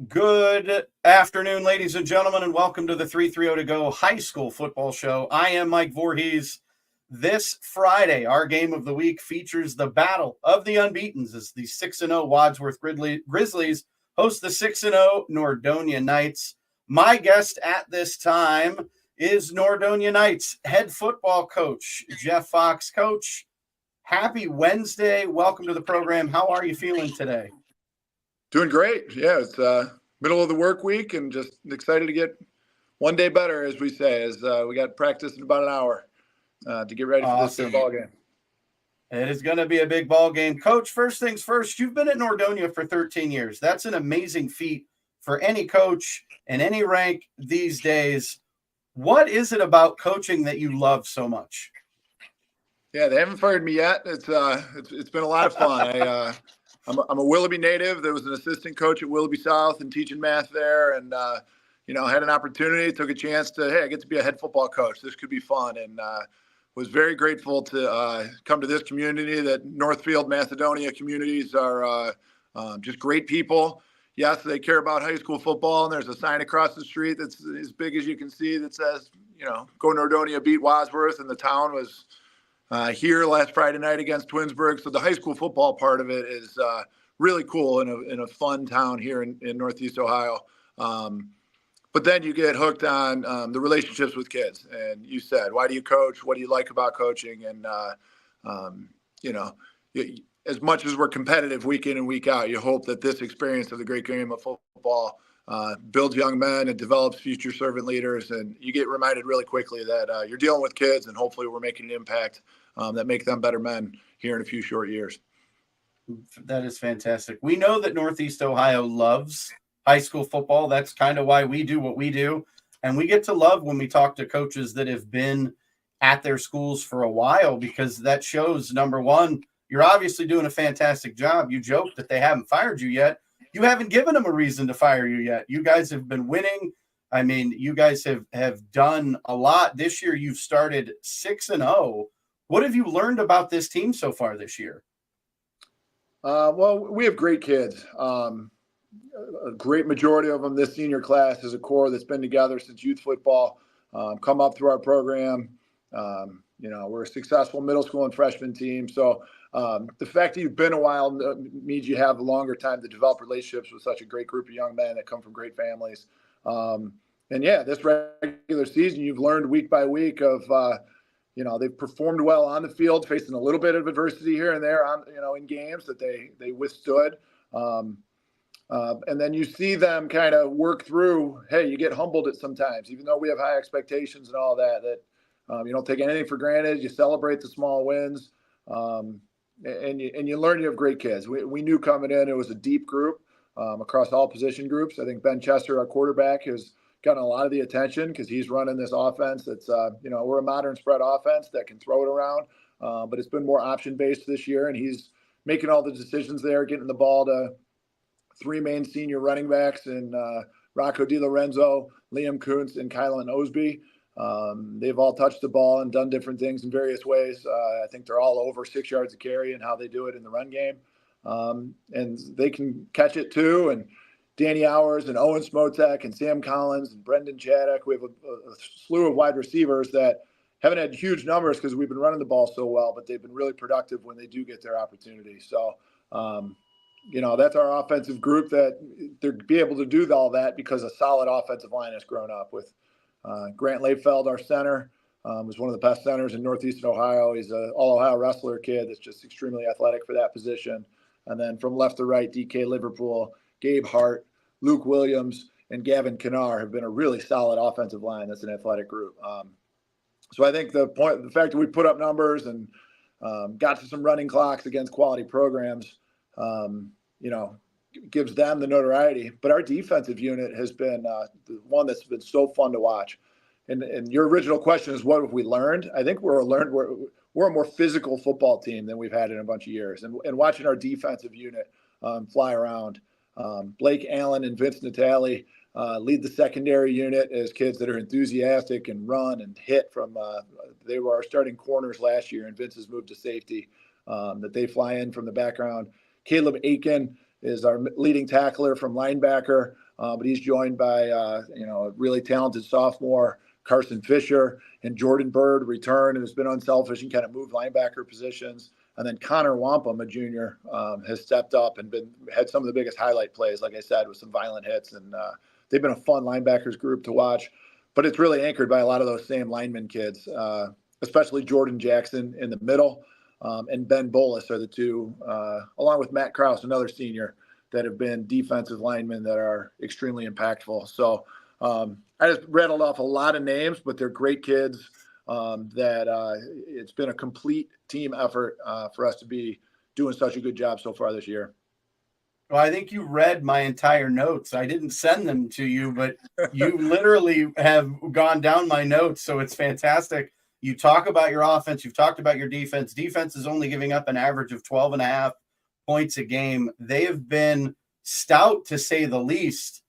Good afternoon, ladies and gentlemen, and welcome to the 330 to go high school football show. I am Mike Vorhies. This Friday, our game of the week features the battle of the unbeatens as the 6-0 Wadsworth Grizzlies host the 6-0 Nordonia Knights. My guest at this time is Nordonia Knights head football coach, Jeff Fox. Coach, happy Wednesday. Welcome to the program. How are you feeling today? Doing great. Yeah, it's middle of the work week and just excited to get one day better, as we say, as we got practice in about an hour to get ready for this big ball game. It is going to be a big ball game. Coach, first things first, you've been at Nordonia for 13 years. That's an amazing feat for any coach in any rank these days. What is it about coaching that you love so much? Yeah, they haven't fired me yet. It's been a lot of fun. I'm a Willoughby native. There was an assistant coach at Willoughby South and teaching math there, and had an opportunity, took a chance to, hey, I get to be a head football coach. This could be fun, and was very grateful to come to this community. That Northfield, Macedonia communities are just great people. Yes, they care about high school football, and there's a sign across the street that's as big as you can see that says, go Nordonia, beat Wadsworth, and the town was here last Friday night against Twinsburg. So the high school football part of it is really cool in a fun town here in Northeast Ohio. But then you get hooked on the relationships with kids. And you said, why do you coach? What do you like about coaching? And, as much as we're competitive week in and week out, you hope that this experience of the great game of football builds young men and develops future servant leaders. And you get reminded really quickly that you're dealing with kids, and hopefully we're making an impact that make them better men here in a few short years. That is fantastic. We know that Northeast Ohio loves high school football. That's kind of why we do what we do. And we get to love when we talk to coaches that have been at their schools for a while, because that shows, number one, you're obviously doing a fantastic job. You joked that they haven't fired you yet. You haven't given them a reason to fire you yet. You guys have been winning. I mean, you guys have done a lot. This year you've started 6-0. What have you learned about this team so far this year? Well, we have great kids. A great majority of them, this senior class, is a core that's been together since youth football, come up through our program. We're a successful middle school and freshman team. So the fact that you've been a while means you have a longer time to develop relationships with such a great group of young men that come from great families. This regular season, you've learned week by week of they've performed well on the field, facing a little bit of adversity here and there in games that they withstood. And then you see them kind of work through, hey, you get humbled at sometimes, even though we have high expectations and all that you don't take anything for granted. You celebrate the small wins, and you learn you have great kids. We knew coming in it was a deep group across all position groups. I think Ben Chester, our quarterback, has gotten a lot of the attention because he's running this offense that's, we're a modern spread offense that can throw it around, but it's been more option-based this year, and he's making all the decisions there, getting the ball to three main senior running backs and Rocco DiLorenzo, Liam Kuntz, and Kylan Osby. They've all touched the ball and done different things in various ways. I think they're all over 6 yards a carry and how they do it in the run game. And they can catch it too. And Danny Hours and Owen Smotek and Sam Collins and Brendan Chaddock. We have a slew of wide receivers that haven't had huge numbers because we've been running the ball so well, but they've been really productive when they do get their opportunity. So, that's our offensive group, that they'll be able to do all that because a solid offensive line has grown up with Grant Layfeld, our center, was one of the best centers in Northeast Ohio. He's an all-Ohio wrestler kid that's just extremely athletic for that position. And then from left to right, DK Liverpool, Gabe Hart, Luke Williams, and Gavin Kinnar have been a really solid offensive line. That's an athletic group. So I think the fact that we put up numbers and got to some running clocks against quality programs, gives them the notoriety. But our defensive unit has been the one that's been so fun to watch. And your original question is, what have we learned? I think we're a more physical football team than we've had in a bunch of years. And watching our defensive unit fly around, Blake Allen and Vince Natale lead the secondary unit as kids that are enthusiastic and run and hit from they were our starting corners last year, and Vince has moved to safety, that they fly in from the background. Caleb Aiken is our leading tackler from linebacker. but he's joined by, a really talented sophomore, Carson Fisher, and Jordan Bird return and has been unselfish and kind of moved linebacker positions. And then Connor Wampum, a junior, has stepped up and had some of the biggest highlight plays, like I said, with some violent hits. And they've been a fun linebackers group to watch. But it's really anchored by a lot of those same lineman kids, especially Jordan Jackson in the middle, and Ben Bolus are the two, along with Matt Krause, another senior, that have been defensive linemen that are extremely impactful. So I just rattled off a lot of names, but they're great kids it's been a complete team effort for us to be doing such a good job so far this year. Well, I think you read my entire notes. I didn't send them to you, but you literally have gone down my notes. So it's fantastic. You talk about your offense. You've talked about your defense. Defense is only giving up an average of 12.5 points a game. They have been stout, to say the least.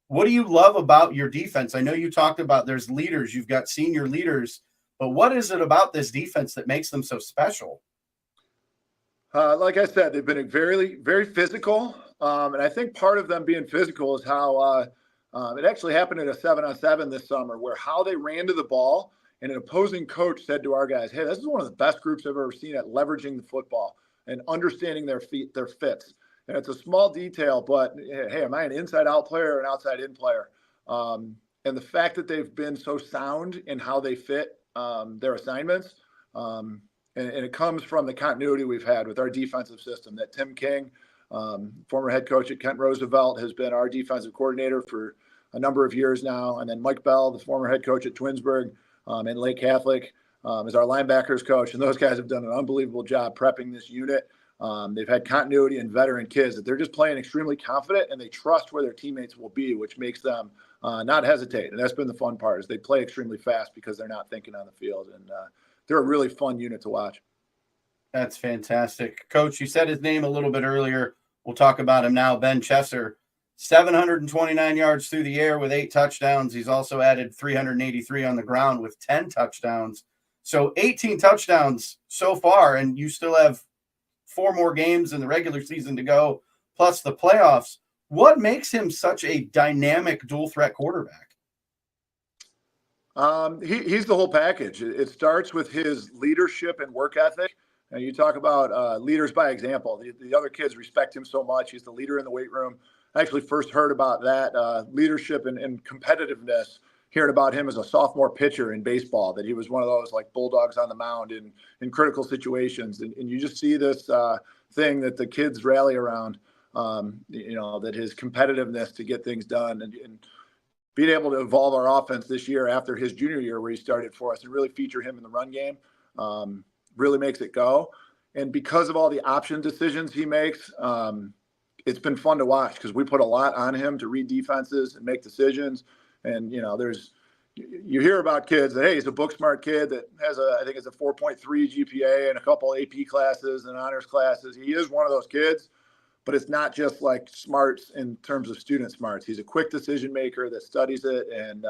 What do you love about your defense? I know you talked about there's leaders. You've got senior leaders. But what is it about this defense that makes them so special? Like I said, they've been very, very physical. And I think part of them being physical is how it actually happened at a 7-on-7 this summer, where how they ran to the ball and an opposing coach said to our guys, hey, this is one of the best groups I've ever seen at leveraging the football and understanding their fits. And it's a small detail, but hey, am I an inside-out player or an outside-in player? And the fact that they've been so sound in how they fit their assignments, and it comes from the continuity we've had with our defensive system. That Tim King, former head coach at Kent Roosevelt, has been our defensive coordinator for a number of years now. And then Mike Bell, the former head coach at Twinsburg and Lake Catholic, is our linebackers coach. And those guys have done an unbelievable job prepping this unit. They've had continuity and veteran kids that they're just playing extremely confident, and they trust where their teammates will be, which makes them not hesitate. And that's been the fun part, is they play extremely fast because they're not thinking on the field. And they're a really fun unit to watch. That's fantastic. Coach, you said his name a little bit earlier. We'll talk about him now. Ben Chesser, 729 yards through the air with 8 touchdowns. He's also added 383 on the ground with 10 touchdowns. So 18 touchdowns so far, and you still have 4 more games in the regular season to go, plus the playoffs. What makes him such a dynamic dual threat quarterback? He's the whole package. It starts with his leadership and work ethic. And you talk about leaders by example. The other kids respect him so much. He's the leader in the weight room. I actually first heard about that leadership and competitiveness, hearing about him as a sophomore pitcher in baseball, that he was one of those like bulldogs on the mound in critical situations. And you just see this thing that the kids rally around, that his competitiveness to get things done and being able to evolve our offense this year after his junior year where he started for us and really feature him in the run game really makes it go. And because of all the option decisions he makes, it's been fun to watch because we put a lot on him to read defenses and make decisions. And, you hear about kids that, hey, he's a book smart kid that has I think it's a 4.3 GPA and a couple AP classes and honors classes. He is one of those kids, but it's not just like smarts in terms of student smarts. He's a quick decision maker that studies it and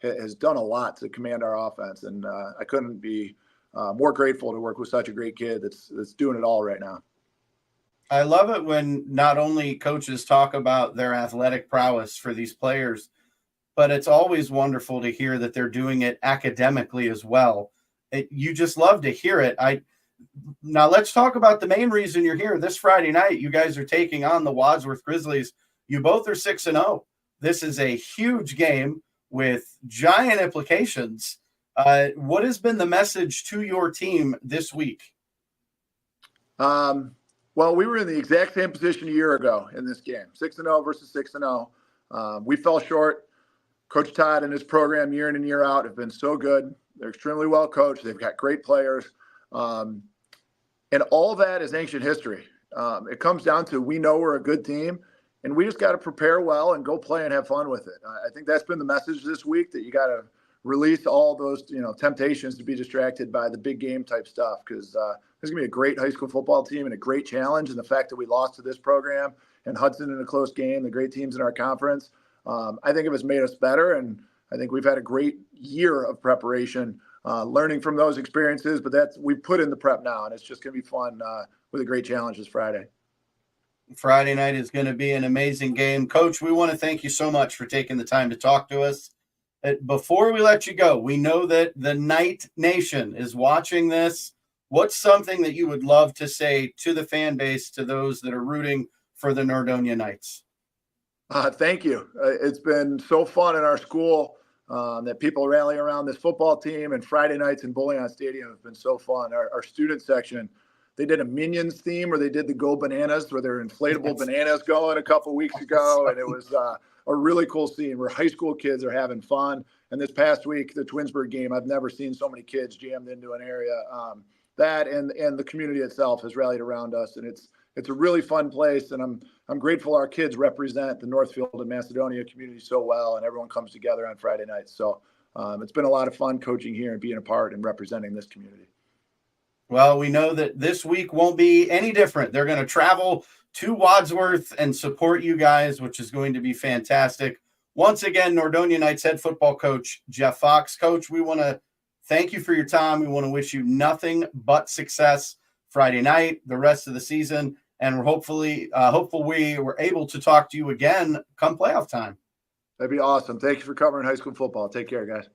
has done a lot to command our offense. And I couldn't be more grateful to work with such a great kid that's doing it all right now. I love it when not only coaches talk about their athletic prowess for these players, but it's always wonderful to hear that they're doing it academically as well. You just love to hear it. Now let's talk about the main reason you're here. This Friday night, you guys are taking on the Wadsworth Grizzlies. You both are 6-0. This is a huge game with giant implications. What has been the message to your team this week? Well, we were in the exact same position a year ago in this game, 6-0 versus 6-0. We fell short. Coach Todd and his program year in and year out have been so good. They're extremely well coached. They've got great players. And all that is ancient history. It comes down to we know we're a good team, and we just got to prepare well and go play and have fun with it. I think that's been the message this week, that you got to release all those temptations to be distracted by the big game type stuff, because there's going to be a great high school football team and a great challenge. And the fact that we lost to this program and Hudson in a close game, the great teams in our conference, I think it has made us better. And I think we've had a great year of preparation, learning from those experiences. But we put in the prep now, and it's just going to be fun with a great challenge this Friday. Friday night is going to be an amazing game. Coach, we want to thank you so much for taking the time to talk to us. Before we let you go, we know that the Knight Nation is watching this. What's something that you would love to say to the fan base, to those that are rooting for the Nordonia Knights? Thank you. It's been so fun in our school that people rally around this football team, and Friday nights in Bowling Stadium have been so fun. Our student section, they did a Minions theme where they did the Go Bananas, where there were inflatable bananas going a couple weeks ago, and it was a really cool scene where high school kids are having fun. And this past week, the Twinsburg game, I've never seen so many kids jammed into an area. That and the community itself has rallied around us, and it's a really fun place. And I'm grateful our kids represent the Northfield and Macedonia community so well, and everyone comes together on Friday nights. So it's been a lot of fun coaching here and being a part and representing this community. Well, we know that this week won't be any different. They're going to travel to Wadsworth and support you guys, which is going to be fantastic. Once again, Nordonia Knights head football coach Jeff Fox. Coach, we want to thank you for your time. We want to wish you nothing but success Friday night, the rest of the season, and we're hopeful we were able to talk to you again come playoff time. That'd be awesome. Thank you for covering high school football. Take care, guys.